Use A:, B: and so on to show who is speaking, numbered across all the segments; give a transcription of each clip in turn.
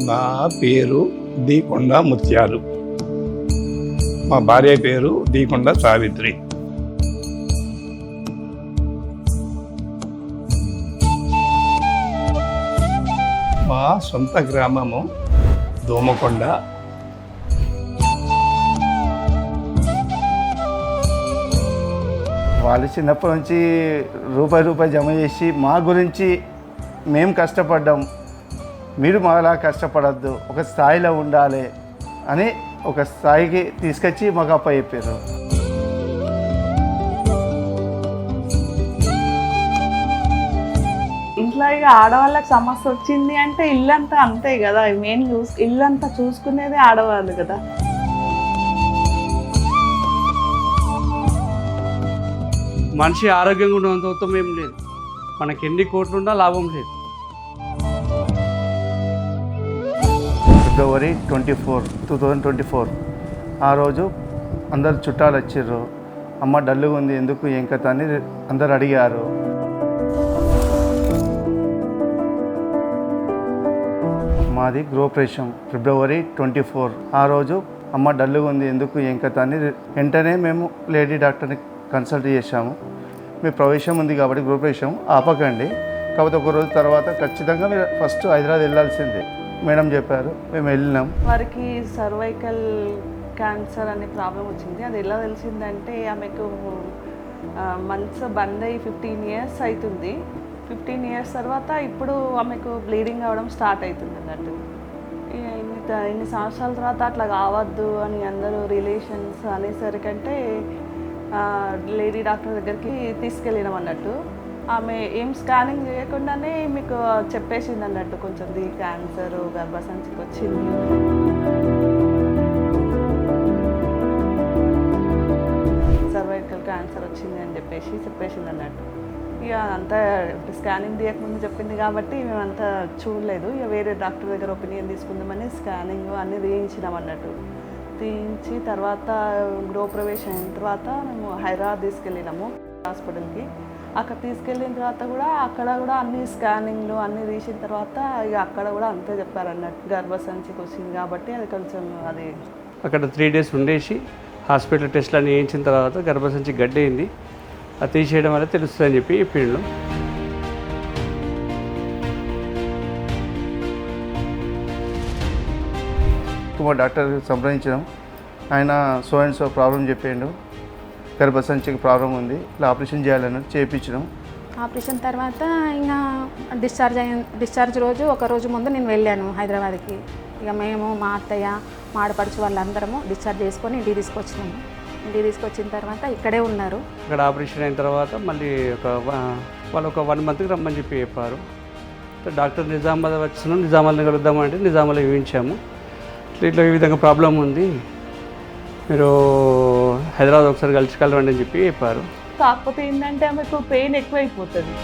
A: నా పేరు దీకొండ ముత్యాలు. మా భార్య పేరు దీకొండ సావిత్రి. మా సొంత గ్రామము దోమకొండ.
B: వాళ్ళు చిన్నప్పటి నుంచి రూపాయి జమ చేసి మా గురించి మేము కష్టపడ్డాం, మీరు మాలా కష్టపడద్దు, ఒక స్థాయిలో ఉండాలి అని ఒక స్థాయికి తీసుకొచ్చి మాకు అప్ప చెప్పారు.
C: ఇంట్లో ఇక ఆడవాళ్ళకి సమస్య వచ్చింది అంటే ఇల్లంతా అంతే కదా, మెయిన్ ఇల్లంతా చూసుకునేది ఆడవాళ్ళు కదా.
D: మనిషి ఆరోగ్యంగా ఉన్నంత ఉత్తమం ఏం లేదు, మనకి ఎన్ని కోట్లున్నా లాభం లేదు.
B: ఫిబ్రవరి 24, 2024 ఆ రోజు అందరు చుట్టాలు వచ్చిర్రు. అమ్మ డల్లుగా ఉంది, ఎందుకు ఏం కథ అని అందరు అడిగారు. మాది గృహప్రవేశం ఫిబ్రవరి 24. ఆ రోజు అమ్మ డల్లుగా ఉంది, ఎందుకు ఏం కథ అని వెంటనే మేము లేడీ డాక్టర్ని కన్సల్ట్ చేశాము. మీ ప్రవేశం ఉంది కాబట్టి గృహప్రవేశం ఆపకండి, కాకపోతే ఒక రోజు తర్వాత ఖచ్చితంగా మీరు ఫస్ట్ హైదరాబాద్ వెళ్ళాల్సిందే మేడం చెప్పారు. మేము వెళ్ళినాం.
C: వారికి సర్వైకల్ క్యాన్సర్ అనే ప్రాబ్లం వచ్చింది. అది ఎలా తెలిసిందంటే ఆమెకు మంత్స్ బంద్ అయ్యి 15 years అవుతుంది. 15 years తర్వాత ఇప్పుడు ఆమెకు బ్లీడింగ్ అవ్వడం స్టార్ట్ అవుతుంది అన్నట్టు. ఇన్ని సంవత్సరాల తర్వాత అట్లా కావద్దు అని అందరూ రిలేషన్స్ అనేసరికంటే లేడీ డాక్టర్ దగ్గరికి తీసుకెళ్ళినాం అన్నట్టు. ఆమె ఏం స్కానింగ్ చేయకుండానే మీకు చెప్పేసింది అన్నట్టు, కొంచెం క్యాన్సర్ గర్భసంచికి వచ్చింది. సర్వైకల్ క్యాన్సర్ వచ్చింది అని చెప్పేసింది అన్నట్టు. ఇక అంతా స్కానింగ్ తీయకముందు చెప్పింది కాబట్టి మేమంతా చూడలేదు. ఇక వేరే డాక్టర్ దగ్గర ఒపీనియన్ తీసుకుందామని స్కానింగ్ అన్నీ తీయించినాం అన్నట్టు. తీయించి తర్వాత గృహప్రవేశం అయిన తర్వాత మేము హైదరాబాద్ తీసుకెళ్ళినాము హాస్పిటల్కి. అక్కడ తీసుకెళ్ళిన తర్వాత కూడా అక్కడ కూడా అన్ని స్కానింగ్లు అన్నీ తీసిన తర్వాత ఇక అక్కడ కూడా అంతే చెప్పారన్నట్టు, గర్భసంచికి వచ్చింది కాబట్టి అది కొంచెం అది
D: అక్కడ 3 days ఉండేసి హాస్పిటల్ టెస్ట్లు అన్నీ వేయించిన తర్వాత గర్భసంచి గడ్డయింది, అది తీసేయడం వల్ల తెలుస్తుందని చెప్పి చెప్పిండు.
B: మా డాక్టర్ సంప్రదించడం, ఆయన సో అండ్ సో ప్రాబ్లం చెప్పిండు, గర్భసంచికి ప్రాబ్లం ఉంది, ఇలా ఆపరేషన్ చేయాలని చేయించడం.
E: ఆపరేషన్ తర్వాత ఇంకా డిశ్చార్జ్ రోజు ఒక రోజు ముందు నేను వెళ్ళాను హైదరాబాద్కి. ఇక మేము మా అత్తయ్య మా ఆడపడుచు వాళ్ళందరము డిశ్చార్జ్ చేసుకొని ఇంటికి తీసుకొచ్చినాము. ఇంటికి తీసుకొచ్చిన తర్వాత ఇక్కడే ఉన్నారు.
D: ఇక్కడ ఆపరేషన్ అయిన తర్వాత మళ్ళీ వాళ్ళు ఒక 1 monthకి రమ్మని చెప్పి చెప్పారు. డాక్టర్ నిజామాబాద్ వచ్చినాం, నిజామాబాద్ని కలుద్దామంటే నిజామాబాద్లో చూపించాము. ఇట్లా ఈ విధంగా ప్రాబ్లం ఉంది, మీరు హైదరాబాద్ ఒకసారి కలవండి అని చెప్పి చెప్పారు.
C: కాకపోతే ఏంటంటే ఆమెకు పెయిన్ ఎక్కువైపోతుంది.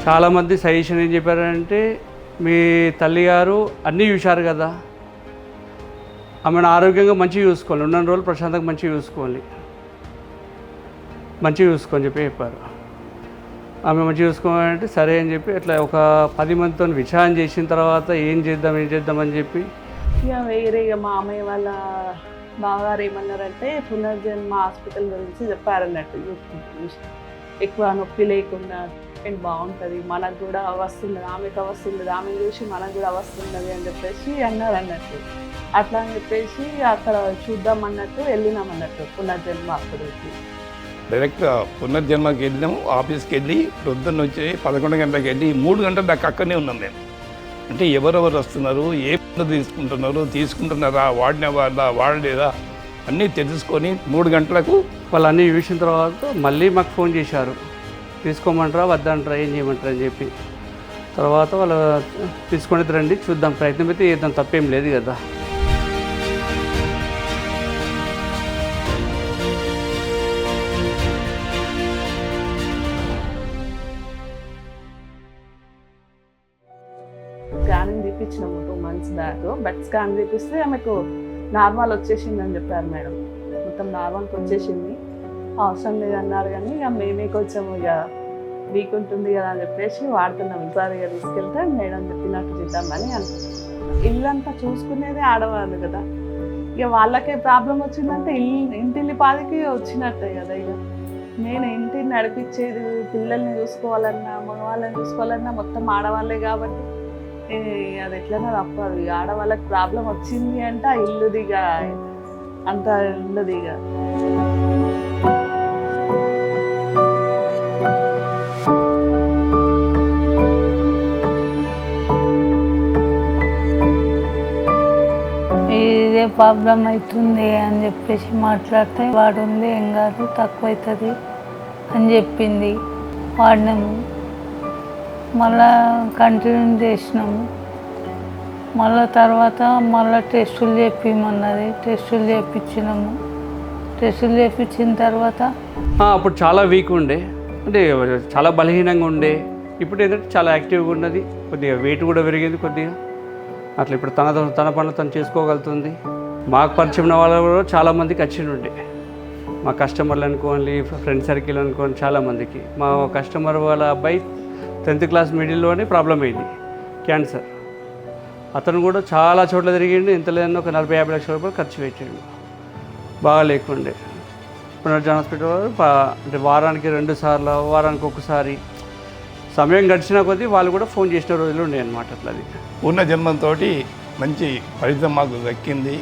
D: చాలామంది సజెషన్ ఏం చెప్పారంటే, మీ తల్లిగారు అన్నీ చూశారు కదా, ఆమెను ఆరోగ్యంగా మంచిగా చూసుకోవాలి, ఉన్న రోజులు ప్రశాంతంగా మంచిగా చూసుకోవాలి అని చెప్పి చెప్పారు. ఆమె మంచిగా చూసుకోవాలంటే సరే అని చెప్పి అట్లా ఒక 10 మందితో విచారణ చేసిన తర్వాత ఏం చేద్దామని చెప్పి
C: ఇక వేరే ఇక మా అమ్మయ్య వాళ్ళ బావగారు ఏమన్నారంటే పునర్జన్మ హాస్పిటల్ గురించి చెప్పారన్నట్టు. ఎక్కువ నొప్పి లేకుండా బాగుంటుంది, మనకు కూడా వస్తుంది, ఆమెకు వస్తుంది, ఆమెను చూసి మనకు కూడా వస్తున్నది అని చెప్పేసి అన్నారు అన్నట్టు. అట్లా అని చెప్పేసి అక్కడ చూద్దామన్నట్టు వెళ్ళినామన్నట్టు పునర్జన్మ హాస్పిటల్కి.
A: డైరెక్ట్ పునర్జన్మకి వెళ్ళినాము. ఆఫీస్కి వెళ్ళి పొద్దున్న వచ్చి 11 గంటలకు వెళ్ళి 3 గంటల దాకా అక్కడనే ఉన్నాం మేము. అంటే ఎవరెవరు వస్తున్నారు, ఏ తీసుకుంటున్నారా, వాడిన వాళ్ళ వాడలేదా అన్నీ తెలుసుకొని 3 గంటలకు
D: వాళ్ళు అన్నీ చూసిన తర్వాత మళ్ళీ మాకు ఫోన్ చేశారు, తీసుకోమంటారా వద్దంటారా ఏం చేయమంటారా అని చెప్పి. తర్వాత వాళ్ళు తీసుకొని రండి చూద్దాం, ప్రయత్నం అయితే చేద్దాం, తప్పేం లేదు కదా.
C: స్కానింగ్ తీపించినాము 2 months బ్యాక్. బట్ స్కాన్ తీపిస్తే ఆమెకు నార్మల్ వచ్చేసింది అని చెప్పారు మేడం. మొత్తం నార్మల్కి వచ్చేసింది. అవసరం లేదన్నారు, కానీ ఇక మేమే కొంచెం ఇక వీక్ ఉంటుంది కదా అని చెప్పేసి వాడుతున్నాం. ఈసారి ఇక తీసుకెళ్తే మేడం చెప్పినట్టు చేద్దామని అనుకుంటున్నాం. ఇల్లంతా చూసుకునేదే ఆడవాళ్ళు కదా, ఇక వాళ్ళకే ప్రాబ్లం వచ్చిందంటే ఇంటిల్లి పాదికి వచ్చినట్టే కదా. ఇక నేను ఇంటిని నడిపించేది, పిల్లల్ని చూసుకోవాలన్నా మగవాళ్ళని చూసుకోవాలన్నా మొత్తం ఆడవాళ్ళే కాబట్టి అది ఎట్లన్నా తప్పదు. ఇక ఆడవాళ్ళకి ప్రాబ్లం వచ్చింది అంటే ఆ ఇల్లుదిగా అంత ఉండదు. ఇక
F: ఇదే ప్రాబ్లం అవుతుంది అని చెప్పేసి మాట్లాడితే వాడు ఉంది ఏం కాదు తక్కువ అవుతుంది అని చెప్పింది. వాడినాము, మళ్ళా కంటిన్యూ చేసినాము. మళ్ళా తర్వాత మళ్ళీ టెస్టులు చేయించమన్నది, టెస్టులు చేయించినాము. టెస్టులు చేయించిన తర్వాత
D: అప్పుడు చాలా వీక్ ఉండే, అంటే చాలా బలహీనంగా ఉండే. ఇప్పుడు ఏంటంటే చాలా యాక్టివ్గా ఉన్నది, కొద్దిగా వెయిట్ కూడా పెరిగింది కొద్దిగా. అట్లా ఇప్పుడు తన పనులు తను చేసుకోగలుగుతుంది. మాకు పరిచయం ఉన్న వాళ్ళు కూడా చాలామందికి వచ్చిండే, మా కస్టమర్లు అనుకోండి, ఫ్రెండ్ సర్కిల్ అనుకోండి, చాలామందికి. మా కస్టమర్ వాళ్ళ అబ్బాయి 10th క్లాస్ మిడిల్లోనే ప్రాబ్లం అయింది, క్యాన్సర్. అతను కూడా చాలా చోట్ల తిరిగిండు, ఎంత లేదన్నా ఒక 40-50 లక్షల రూపాయలు ఖర్చు పెట్టిండు, బాగా లేకుండే. పునర్జన హాస్పిటల్ అంటే వారానికి 2 సార్లు, వారానికి ఒకసారి సమయం గడిచిన కొద్దీ వాళ్ళు కూడా ఫోన్ చేసిన రోజులు ఉన్నాయి అన్నమాట. అట్లా అది
A: పునర్జన్మంతో మంచి ఫలితం మాకు దక్కింది.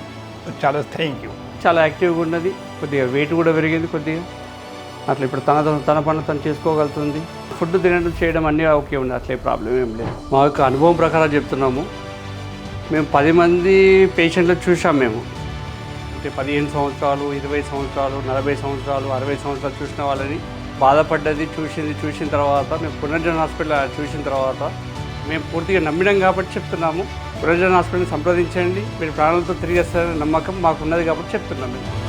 A: చాలా థ్యాంక్ యూ.
D: చాలా యాక్టివ్గా ఉన్నది, కొద్దిగా వెయిట్ కూడా పెరిగింది కొద్దిగా. అట్లా ఇప్పుడు తన పనులు తను చేసుకోగలుగుతుంది. ఫుడ్ తినడం చేయడం అన్నీ ఓకే ఉంది, అట్లే ప్రాబ్లం ఏం లేదు. మా యొక్క అనుభవం ప్రకారం చెప్తున్నాము. మేము 10 మంది పేషెంట్లు చూసాం. మేము అంటే 15 సంవత్సరాలు, 20 సంవత్సరాలు, 40 సంవత్సరాలు, 60 సంవత్సరాలు చూసిన వాళ్ళని బాధపడ్డది చూసిన తర్వాత మేము పునర్జన హాస్పిటల్ చూసిన తర్వాత మేము పూర్తిగా నమ్మినాం కాబట్టి చెప్తున్నాము. పునర్జన హాస్పిటల్ని సంప్రదించండి, మీరు ప్రాణాలతో తిరిగి వస్తారనే నమ్మకం మాకు ఉన్నది కాబట్టి చెప్తున్నాం మేము.